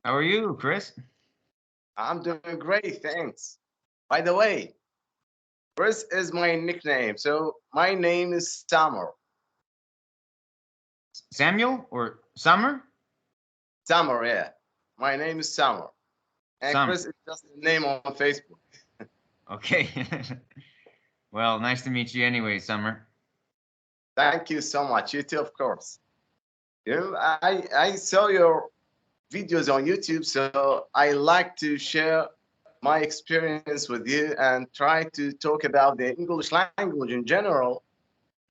How are you, Chris? I'm doing great, thanks. By the way, Chris is my nickname, so my name is Summer. Samuel or Summer? Summer, yeah. My name is Summer. And Summer. Chris is just a name on Facebook. Okay. Well, nice to meet you anyway, Summer. Thank you so much. You too, of course. I saw your videos on YouTube, so I like to share my experience with you and try to talk about the English language in general,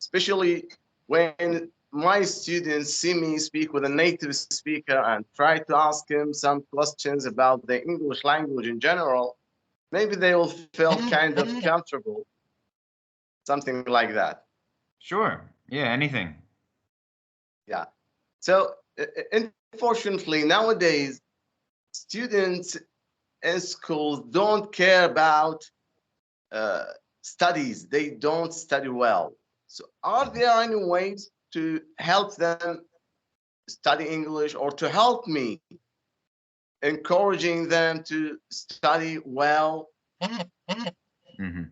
especially when my students see me speak with a native speaker and try to ask him some questions about the English language in general, maybe they will feel kind of comfortable, something like that. Sure. Yeah, anything. Yeah. So, unfortunately, nowadays, students in schools don't care about uh, studies. They don't study well. So, are there any ways to help them study English or to help me encouraging them to study well? hmm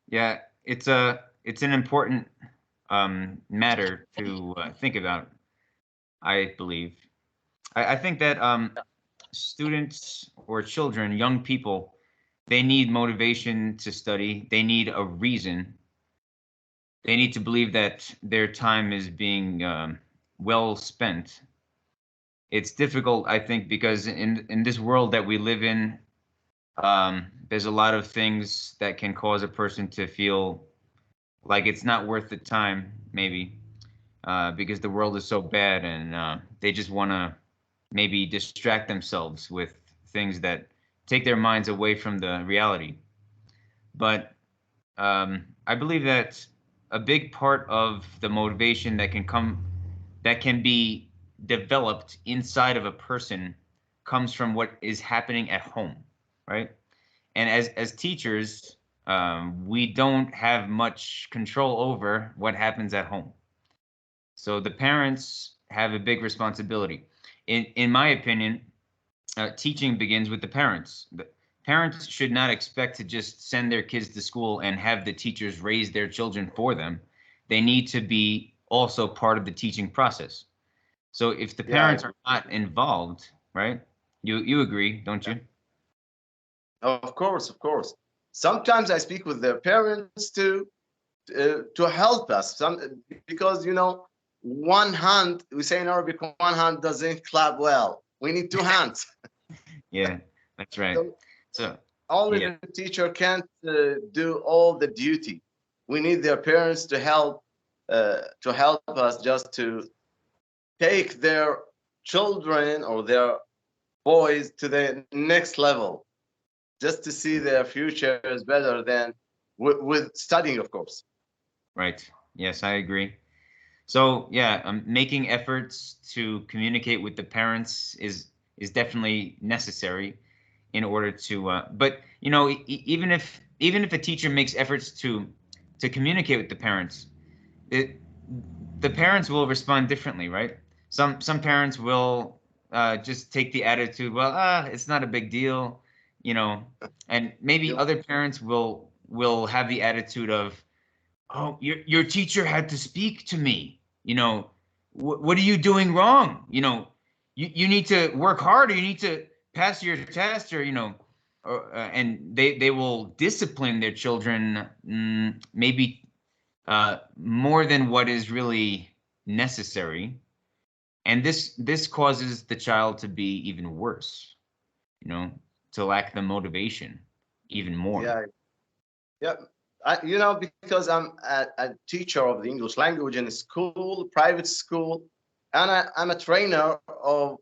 Yeah, it's an important matter to think about. I believe. I think that students or children, young people, they need motivation to study. They need a reason. They need to believe that their time is being well spent. It's difficult, I think, because in this world that we live in, there's a lot of things that can cause a person to feel like it's not worth the time, maybe, because the world is so bad, and they just want to maybe distract themselves with things that take their minds away from the reality. But I believe that a big part of the motivation that can be developed inside of a person comes from what is happening at home, right? And as teachers, we don't have much control over what happens at home. So the parents have a big responsibility. In my opinion, teaching begins with the parents. The parents should not expect to just send their kids to school and have the teachers raise their children for them. They need to be also part of the teaching process. So if the Yeah, parents are not involved, right? You agree, don't you? of course, of course. Sometimes I speak with their parents to help us. Because one hand, we say in Arabic, one hand doesn't clap well. We need two hands. Yeah, that's right. So So only yeah, the teacher can't do all the duty. We need their parents to help us just to take their children or their boys to the next level, just to see their future is better than with studying, of course. right. Yes, I agree. So yeah, making efforts to communicate with the parents is definitely necessary in order to. But even if a teacher makes efforts to communicate with the parents, it, the parents will respond differently, right? Some parents will just take the attitude, well, it's not a big deal, you know, and maybe You other parents will have the attitude of, oh, your teacher had to speak to me. What are you doing wrong? You need to work hard, or you need to pass your test, or and they will discipline their children, maybe more than what is really necessary, and this causes the child to be even worse. You know, to lack the motivation even more. yeah, yeah. Because I'm a teacher of the English language in a school, private school, and I'm a trainer of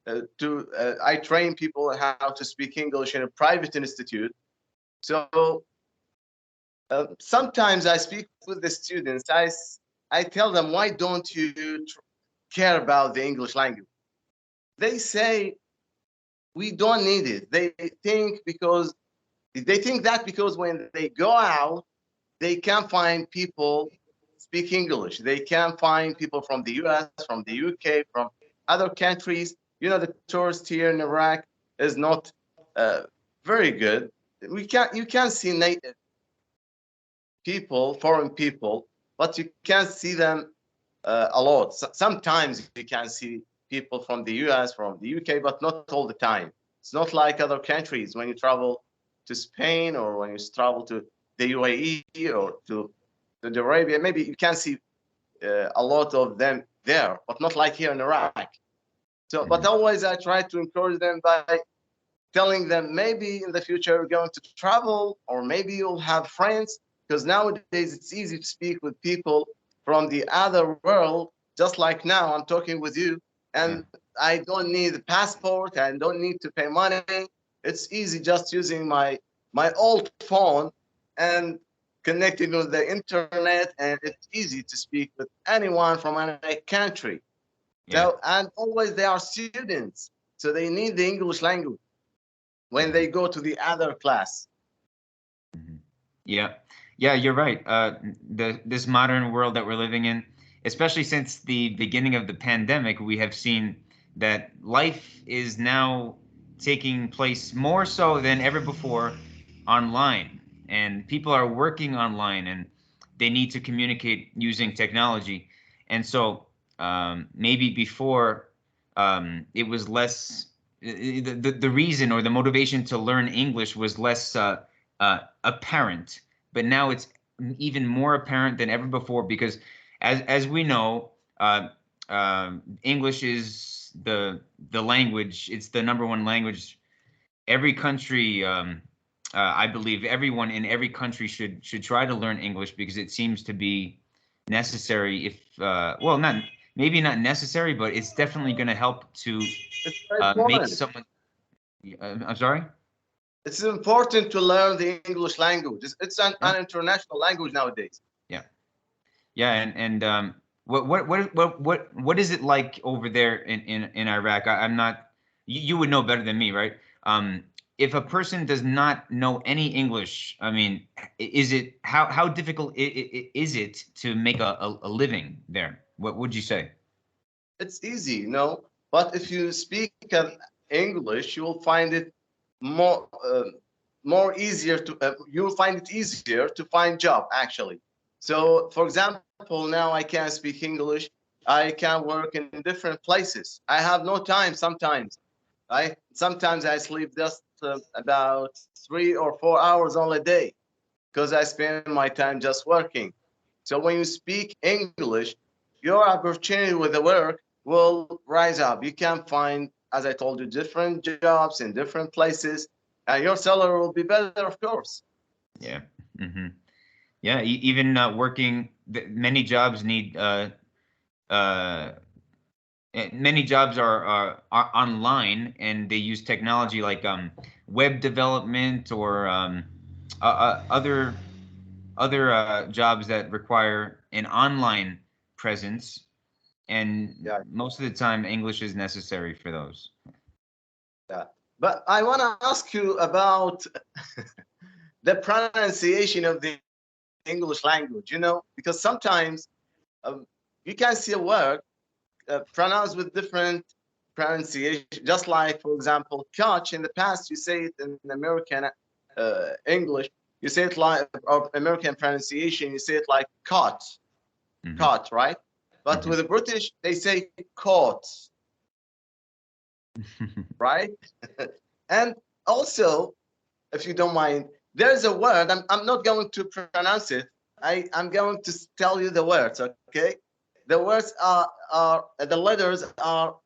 I train people how to speak English in a private institute. So sometimes I speak with the students. I tell them, why don't you care about the English language? They say we don't need it. They think that because when they go out, they can find people speak English. They can find people from the US, from the UK, from other countries. You know, the tourist here in Iraq is not uh, very good. You can see native people, foreign people, but you can't see them a lot. Sometimes you can see people from the US, from the UK, but not all the time. It's not like other countries. When you travel to Spain or when you travel to the UAE or to Saudi Arabia, maybe you can see a lot of them there, but not like here in Iraq. So, but Mhm. always I try to encourage them by telling them maybe in the future you're going to travel or maybe you'll have friends, because nowadays it's easy to speak with people from the other world, just like now I'm talking with you, Yeah. and I don't need a passport, I don't need to pay money. It's easy just using my old phone and connecting with the internet, and it's easy to speak with anyone from any country. Yeah. So, and always they are students, so they need the English language when Mhm. they go to the other class. Mhm. Yeah, yeah, you're right. This modern world that we're living in, especially since the beginning of the pandemic, we have seen that life is now taking place more so than ever before online, and people are working online, and they need to communicate using technology. And so maybe before it was less the reason or the motivation to learn English was less apparent, but now it's even more apparent than ever before because, as we know, English is the language. It's the number one language. Every country, I believe, everyone in every country should try to learn English because it seems to be necessary. If well, not maybe not necessary, but it's definitely going to help to It's very make important. someone. I'm sorry. It's important to learn the English language. It's Yeah. an international language nowadays. Yeah. Yeah, and what is it like over there in Iraq? I'm not. You would know better than me, right? If a person does not know any English, I mean, is it how difficult is it to make a living there? What would you say? It's easy, you know. But if you speak English, you will find it more more easier to. You will find it easier to find job actually. So, for example, now I can speak English. I can work in different places. I have no time sometimes. Sometimes I sleep just about 3 or 4 hours on a day because I spend my time just working. So when you speak English, your opportunity with the work will rise up. You can find, as I told you, different jobs in different places, and your salary will be better, of course. Yeah. Hmm. Yeah. Even working, many jobs need uh, many jobs are online and they use technology like web development or other jobs that require an online presence, and Yeah, most of the time English is necessary for those. yeah. But I want to ask you about the pronunciation of the English language, because sometimes um, you can see a word pronounced with different pronunciation, just like, for example, coach. In the past, you say it in American English, you say it like, or American pronunciation, you say it like caught, Hmm. caught, right? But Hmm. with the British, they say caught, right? And also, if you don't mind, there's a word, I'm not going to pronounce it. I'm going to tell you the words, okay? The words are the letters are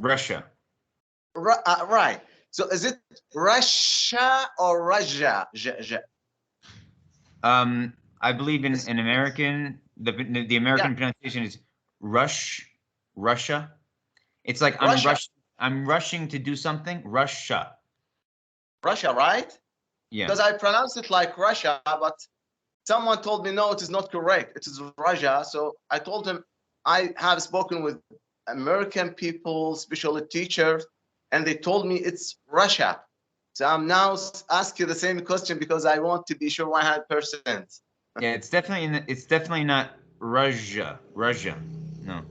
Russia. Russia. Right. So is it Russia or Raja? I believe It's, in American the yeah, American pronunciation is Russia. It's like Russia. I'm rushing to do something. Russia. Russia, right? Yeah. Because I pronounce it like Russia, but someone told me no, it is not correct. It is Russia. So I told him I have spoken with American people, especially teachers, and they told me it's Russia. So I'm now asking the same question because I want to be sure 100%. Yeah, it's definitely not Russia. No,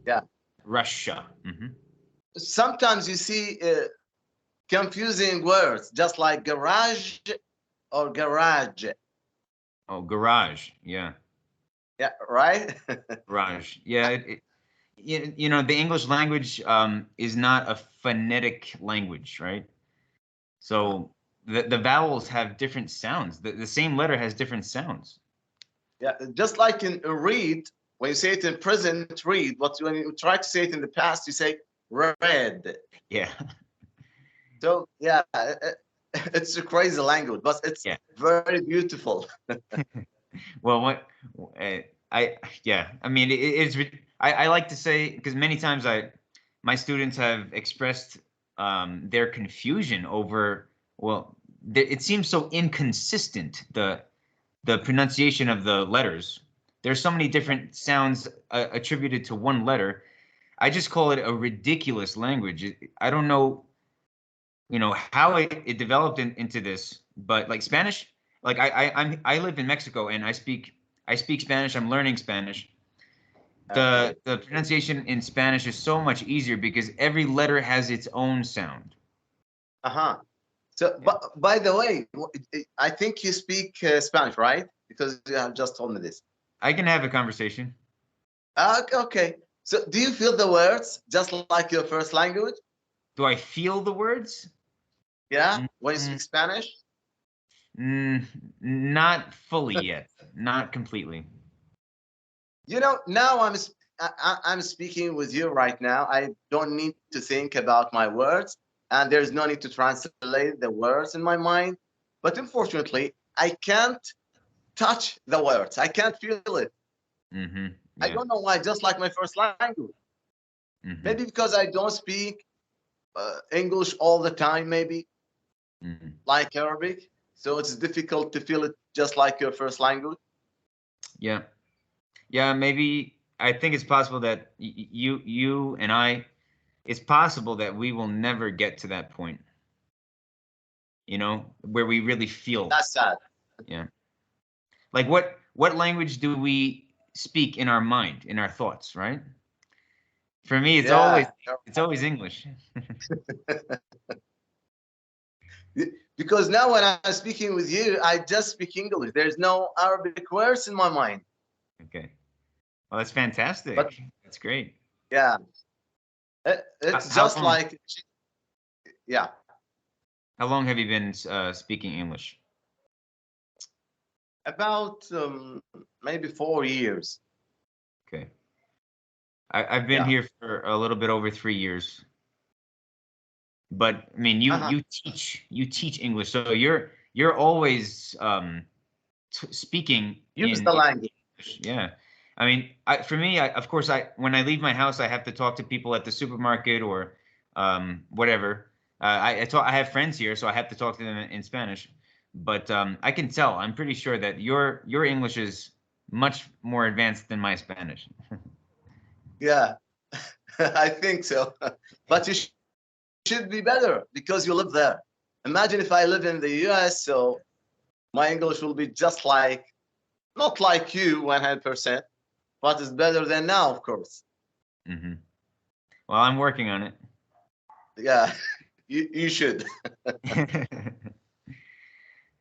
Yeah. Russia. Sometimes you see confusing words, just like garage or garage. Oh, garage. Yeah, Yeah, right? garage. Yeah, you know, the English language is not a phonetic language, right? So the vowels have different sounds. The same letter has different sounds. Yeah, just like in read, when you say it in present, read, but when you try to say it in the past, you say read. Yeah, So yeah, it's a crazy language, but it's yeah. very beautiful. Well, what uh, I yeah, I mean I like to say because many times my students have expressed their confusion over well it seems so inconsistent the pronunciation of the letters. There's so many different sounds attributed to one letter. I just call it a ridiculous language. I don't know, you know, how it developed into this, but like Spanish, like I live in Mexico and I speak Spanish. I'm learning Spanish. Okay. The pronunciation in Spanish is so much easier because every letter has its own sound. Uh-huh. So, Yeah. but by the way, I think you speak Spanish, right? Because you have just told me this. I can have a conversation. Okay. So, do you feel the words just like your first language? Do I feel the words? Yeah, when you Mm, speak Spanish? not fully yet, not completely. You know, now I'm speaking with you right now. I don't need to think about my words, and there's no need to translate the words in my mind. But unfortunately, I can't touch the words. I can't feel it. I Yeah. don't know why. Just like my first language, hmm maybe because I don't speak English all the time. Maybe hmm like Arabic, so it's difficult to feel it just like your first language. Yeah. Yeah, maybe I think it's possible that you and I, it's possible that we will never get to that point, you know, where we really feel. That's sad. Yeah. Like what language do we speak in our mind, in our thoughts, right? For me, Yeah. it's always English. Because now when I'm speaking with you, I just speak English. There's no Arabic words in my mind. Okay. Well, that's But fantastic. That's great. yeah, it's How just long like, yeah, how long have you been speaking English? about maybe 4 years. Okay. I've been Yeah. here for a little bit over 3 years. But I mean, Uh-huh. you teach English, so you're always speaking Use the in language. English. Yeah, I mean, for me, of course, I when I leave my house, I have to talk to people at the supermarket or whatever. I have friends here, so I have to talk to them in Spanish. But I can tell. I'm pretty sure that your English is much more advanced than my Spanish. Yeah, I think so. But you should be better because you live there. Imagine if I live in the US, so my English will be just like, not like you 100%, but it's better than now, of course. hmm Well, I'm working on Yeah, you should. it.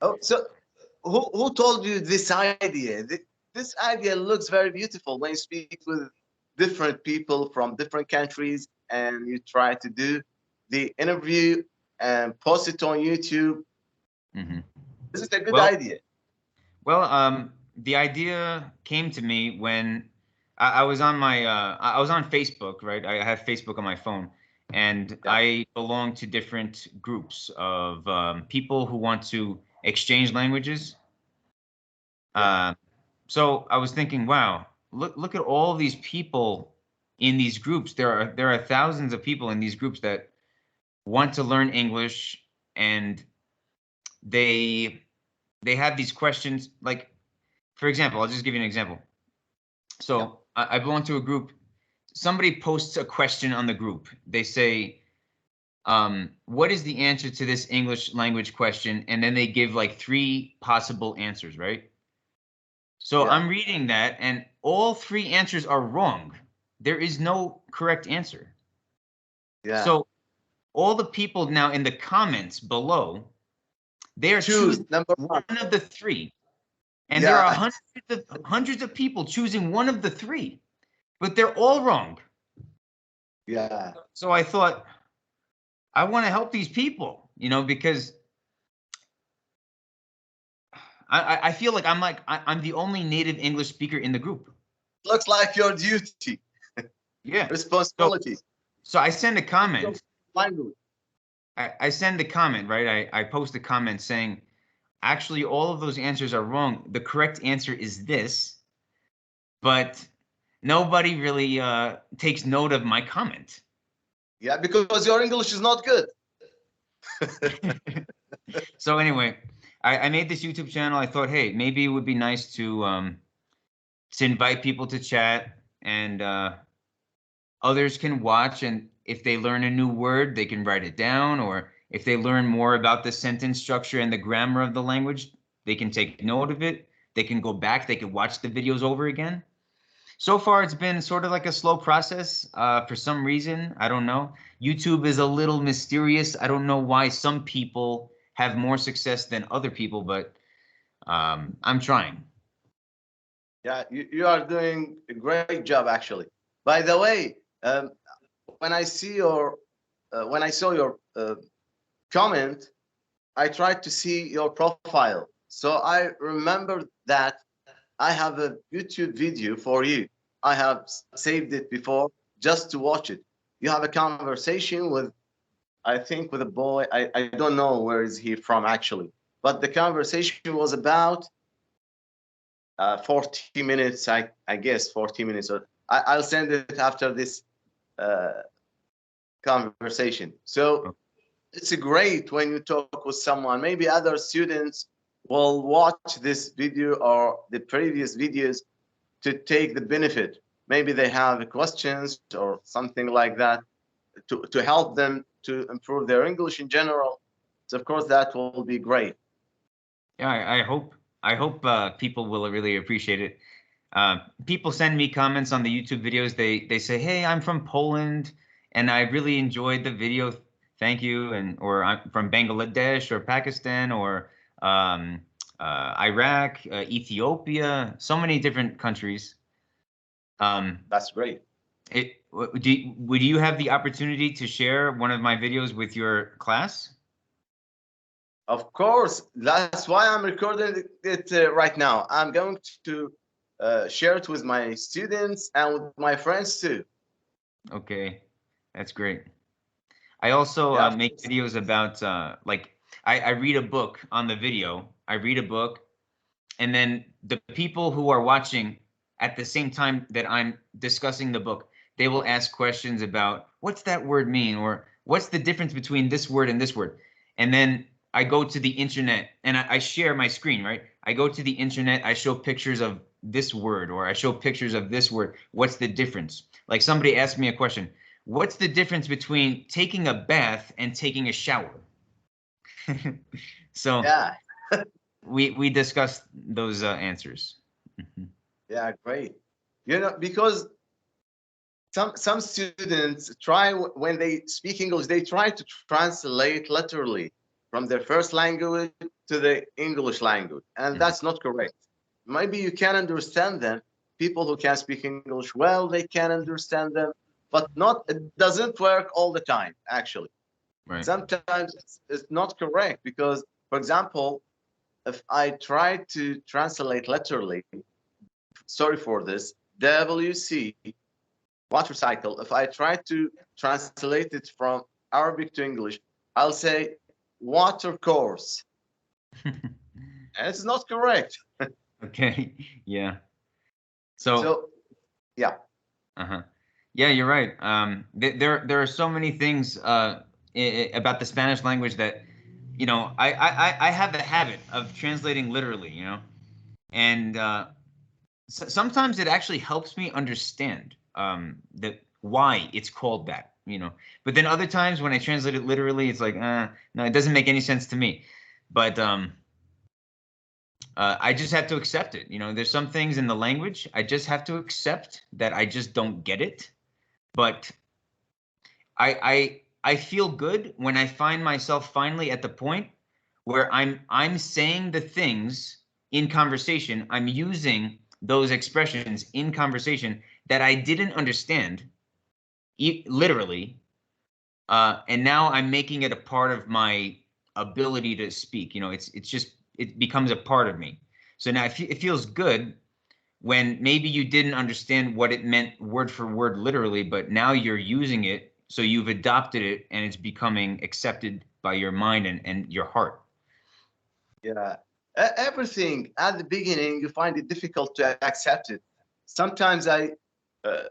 Oh, so who told you this idea? This idea looks very beautiful when you speak with different people from different countries and you try to do the interview and post it on YouTube. hmm This is a good Well, idea. the idea came to me when I was on my I was on Facebook, right? I have Facebook on my phone, and Yeah, I belong to different groups of people who want to exchange languages. yeah, Uh, so I was thinking, wow, look at all these people in these groups. There are thousands of people in these groups that want to learn English, and they they have these questions. Like, for example, I'll just give you an example. yeah, So I belong to a group. Somebody posts a question on the group. They say, what is the answer to this English language question? And then they give like three possible answers, right? So Yeah. I'm reading that, and all three answers are wrong. There is no correct answer. Yeah. So all the people now in the comments below, they are Choose choosing number one. one of the three. And there are Yeah. hundreds of people choosing one of the three, but they're all wrong. Yeah. So I thought, I want to help these people, because I feel like I'm the only native English speaker in the group. Looks like your duty, Yeah. So responsibility. so I send a comment. Language. I send a comment, right? I post a comment saying, actually, all of those answers are wrong. The correct answer is this, but nobody really takes note of my comment. Yeah, because your English is not good. So anyway, I made this YouTube channel. I thought, hey, maybe it would be nice to invite people to chat, and others can watch. And if they learn a new word, they can write it down. Or if they learn more about the sentence structure and the grammar of the language, they can take note of it. They can go back. They can watch the videos over again. So far, it's been sort of like a slow process. For some reason, I don't know. YouTube is a little mysterious. I don't know why some people have more success than other people, but I'm trying. Yeah, you are doing a great job, actually. By the way, when I see your when I saw your comment, I tried to see your profile. So I remember that I have a YouTube video for you. I have saved it before just to watch it. You have a conversation with, I think, with a boy. I don't know where is he from actually, but the conversation was about 40 minutes. I guess 40 minutes. Or I'll send it after this uh, conversation. So it's great when you talk with someone. Maybe other students will watch this video or the previous videos to take the benefit. Maybe they have questions or something like that to help them to improve their English in general. So of course that will be great. Yeah, I hope people will really appreciate it. People send me comments on the YouTube videos. They say, "Hey, I'm from Poland, and I really enjoyed the video. Thank you." And or I'm from Bangladesh or Pakistan or um, Iraq, Ethiopia, so many different countries. Um, That's great. would you have the opportunity to share one of my videos with your class? Of course, that's why I'm recording it right now. I'm going to share it with my students and with my friends too. Okay, that's great. I also Yeah, make videos about like I read a book on the video. I read a book, and then the people who are watching at the same time that I'm discussing the book, they will ask questions about what's that word mean, or what's the difference between this word and this word. And then I go to the internet and I share my screen, right? I go to the internet, I show pictures of this word, or I show pictures of this word. What's the difference? Like somebody asked me a question. What's the difference between taking a bath and taking a shower? So yeah, we discussed those answers. Mhm. yeah, great. You know, because some students try when they speak English, they try to translate literally from their first language to the English language, and Mhm. that's not correct. Maybe you can understand them. People who can speak English well, they can understand them, but not. It doesn't work all the time. Actually, Right. sometimes it's not correct because, for example, if I try to translate literally, sorry for this, WC water cycle, if I try to translate it from Arabic to English, I'll say water course. And it's not correct. Okay. Yeah. So, So, yeah, uh-huh. Yeah, you're right. There are so many things about the Spanish language that, I have a habit of translating literally, and sometimes it actually helps me understand that why it's called that. But then other times when I translate it literally, it's like, no, it doesn't make any sense to me. But I just have to accept it. You know, there's some things in the language I just have to accept that I just don't get it. But I feel good when I find myself finally at the point where I'm saying the things in conversation. I'm using those expressions in conversation that I didn't understand, literally, and now I'm making it a part of my ability to speak. You know, it's just it becomes a part of me. So now it feels good when maybe you didn't understand what it meant word for word literally, but now you're using it, so you've adopted it and it's becoming accepted by your mind and your heart. Yeah. Everything at the beginning, you find it difficult to accept it. Sometimes I uh,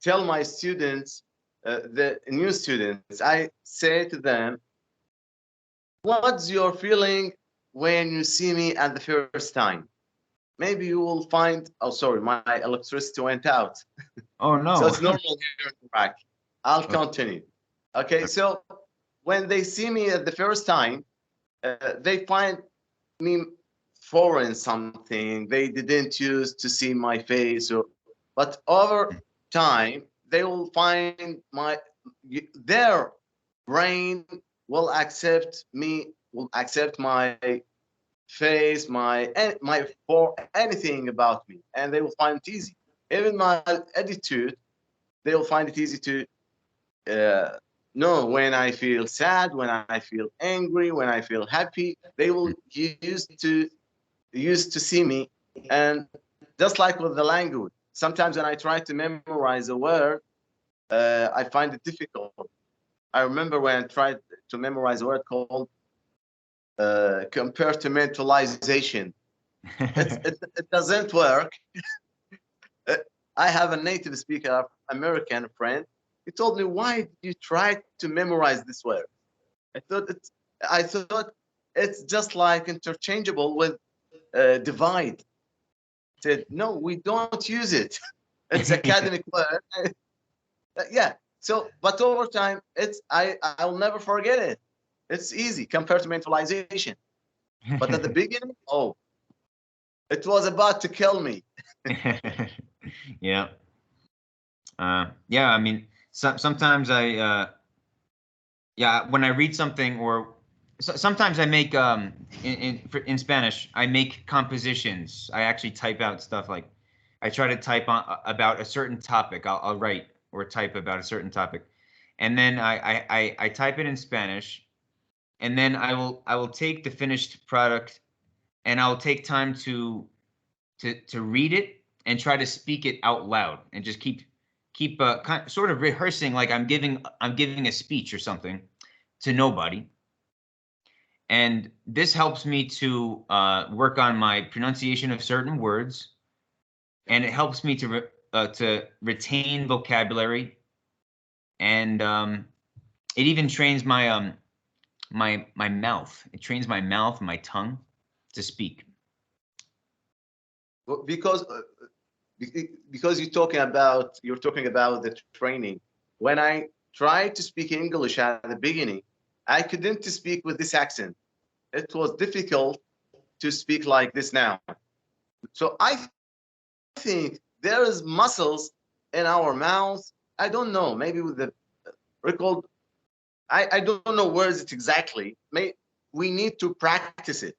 tell my students, the new students, I say to them, what's your feeling when you see me at the first time? Maybe you will find, oh, sorry, my electricity went out. Oh So no. it's normal here in Iraq. I'll Okay. continue. Okay, so when they see me at the first time, they find me foreign something. They didn't used to see my face, or, but over time, they will find their brain will accept me, will accept my face, my for anything about me, and they will find it easy. Even my attitude, they will find it easy to know when I feel sad, when I feel angry, when I feel happy. They will used to see me, and just like with the language, sometimes when I try to memorize a word, I find it difficult. I remember when I tried to memorize a word called compartmentalization. It doesn't work. Uh, I have a native speaker, American friend. He told me, "Why did you try to memorize this word?" I thought it's I thought it's just like interchangeable with divide. I said, no, we don't use it. It's academic word. Yeah. So, but over time, I'll never forget it. It's easy compartmentalization. But at the beginning, oh, it was about to kill me. Yeah. Yeah, I mean, sometimes yeah, when I read something or sometimes I make in Spanish, I make compositions. I actually type out stuff like I try to type on about a certain topic. I'll write or type about a certain topic, and then I type it in Spanish, and then I will take the finished product and I'll take time to read it and try to speak it out loud and just keep sort of rehearsing like I'm giving a speech or something to nobody. And this helps me to work on my pronunciation of certain words, and it helps me to retain vocabulary, and it even trains my mouth. It trains my mouth, my tongue, to speak. Because because you're talking about the training. When I tried to speak English at the beginning, I couldn't speak with this accent. It was difficult to speak like this now. So I think there is muscles in our mouth. I don't know, maybe with the record. I don't know where is it exactly. We need to practice it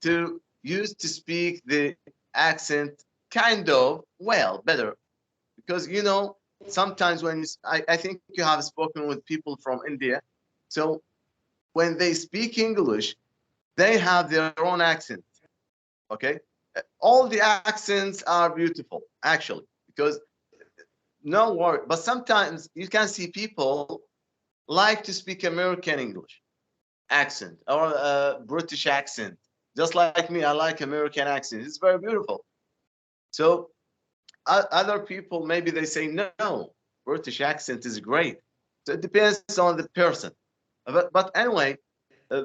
to use to speak the accent kind of well, better. Because sometimes when I think you have spoken with people from India, so when they speak English, they have their own accent. Okay, all the accents are beautiful actually, because no worry. But sometimes you can see people like to speak American English accent or a British accent. Just like me, I like American accent. It's very beautiful. So other people maybe they say no, British accent is great. So it depends on the person. But anyway, uh,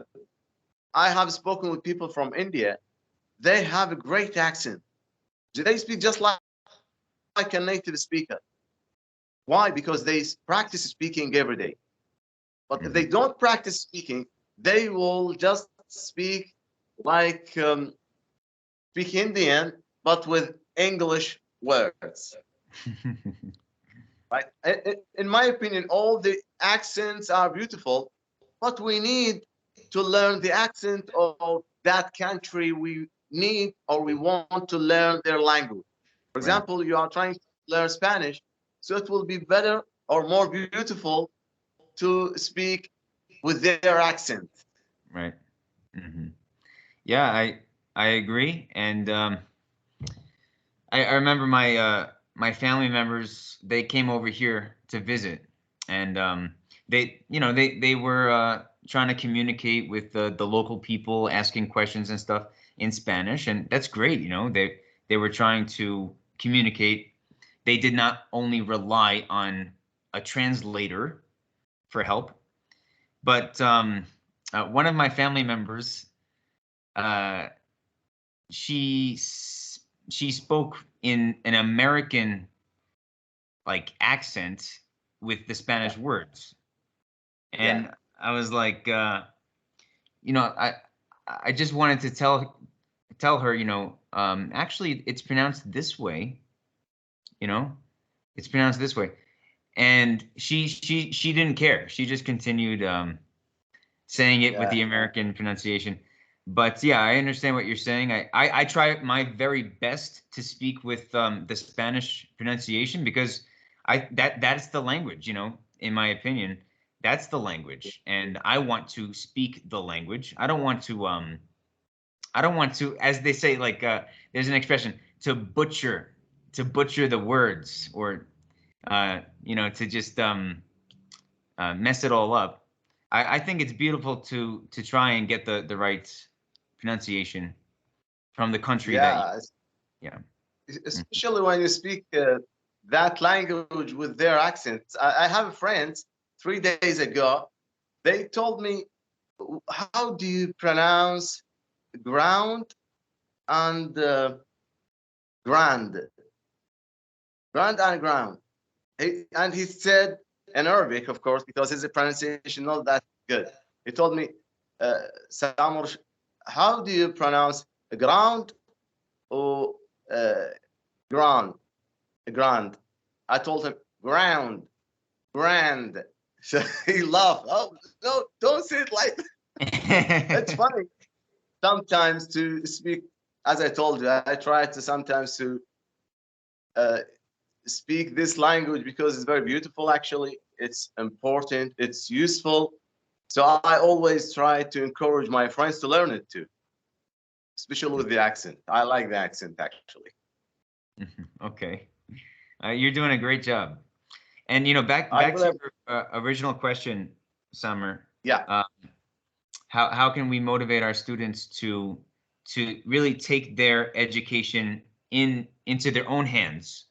I have spoken with people from India. They have a great accent. They speak just like a native speaker. Why? Because they practice speaking every day. But if they Mhm. don't practice speaking, they will just speak like speak Indian, but with English words. Right? In my opinion, all the accents are beautiful, but we need to learn the accent of that country. We need or we want to learn their language. For Right. example, you are trying to learn Spanish, so it will be better or more beautiful to speak with their accent. Right. Hmm. Yeah, I agree, and I remember my family members, they came over here to visit, and they they were trying to communicate with the local people, asking questions and stuff in Spanish, and that's great. They were trying to communicate. They did not only rely on a translator for help, but one of my family members, uh, she she spoke in an American like accent with the Yeah, Spanish words, yeah, and I was like, you know, I just wanted to tell her, actually it's pronounced this way, you know, it's pronounced this way, and she didn't care. She just continued saying it with yeah, the American pronunciation. But yeah, I understand what you're saying. I try my very best to speak with the Spanish pronunciation because that's the language, in my opinion, that's the language, and I want to speak the language. I don't want to, as they say, like there's an expression to butcher the words, or to just mess it all up. I think it's beautiful to try and get the right pronunciation from the country that you, yeah. yeah. Mhm. Especially when you speak that language with their accents. I have friends 3 days ago. They told me, "How do you pronounce ground and grand, grand and ground?" And he said in Arabic, of course, because his pronunciation not that good. He told me, Samur, how do you pronounce ground or uh, grand? Grand. I told him ground, grand. So he laughed. Oh no, don't say it like that. It's funny sometimes to speak. As I told you, I try to sometimes to uh, speak this language because it's very beautiful. Actually, it's important. It's useful. So I always try to encourage my friends to learn it too, especially with the accent. I like the accent actually. Okay, you're doing a great job. And back I back to will. your original question, Summer. Yeah, Uh, how can we motivate our students to really take their education into their own hands?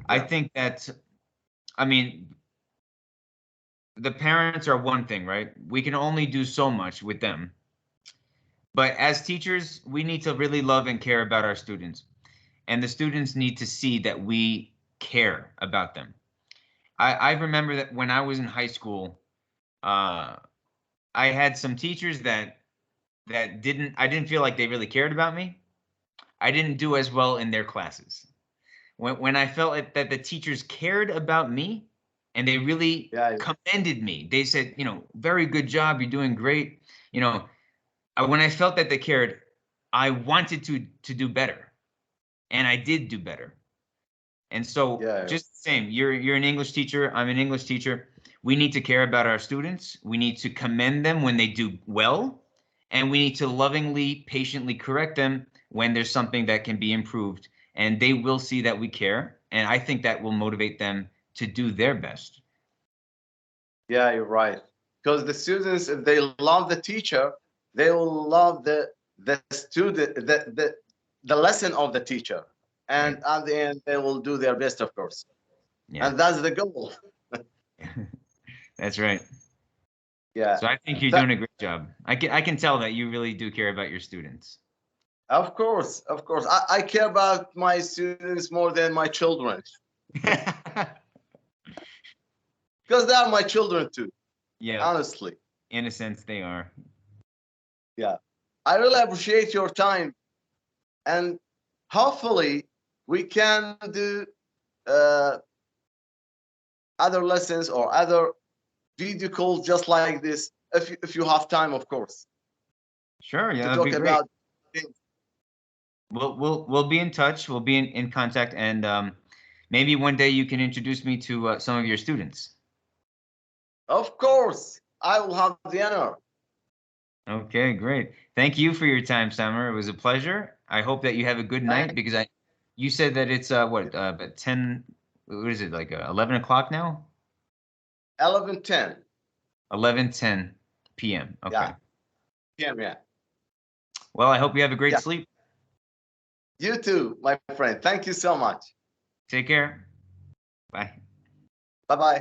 I yeah, think that, I mean, the parents are one thing, right? We can only do so much with them. But as teachers, we need to really love and care about our students. And the students need to see that we care about them. I remember that when I was in high school, uh, I had some teachers that I didn't feel like they really cared about me. I didn't do as well in their classes. When I felt that the teachers cared about me and they really yeah, commended me, they said, very good job, you're doing great. You know, when I felt that they cared, I wanted to do better, and I did do better. And so, yeah, just the same, you're an English teacher, I'm an English teacher. We need to care about our students. We need to commend them when they do well, and we need to lovingly, patiently correct them when there's something that can be improved. And they will see that we care, and I think that will motivate them to do their best. yeah. You're right. Because the students, if they love the teacher, they will love the student, the lesson of the teacher, Right. and at the end, they will do their best, of course, Yeah. and that's the goal. That's right. Yeah. So I think you're That, doing a great job. I can tell that you really do care about your students. of course, of course. I care about my students more than my children because they are my children too. Yeah, Honestly, in a sense they are. yeah. I really appreciate your time, and hopefully we can do uh, other lessons or other video calls just like this if you have time, of course, Sure, yeah, to that'd be talk great. about things. We'll be in touch. We'll be in contact, and maybe one day you can introduce me to some of your students. Of course, I will have the honor. Okay, great. Thank you for your time, Samir. It was a pleasure. I hope that you have a good night Thank because you said that it's what about 10, what is it, like 11 o'clock now? 11:10. 11:10 p.m. Yeah, Okay. yeah. Well, I hope you have a great Yeah. sleep. You too, my friend. Thank you so much. Take care. Bye. Bye bye.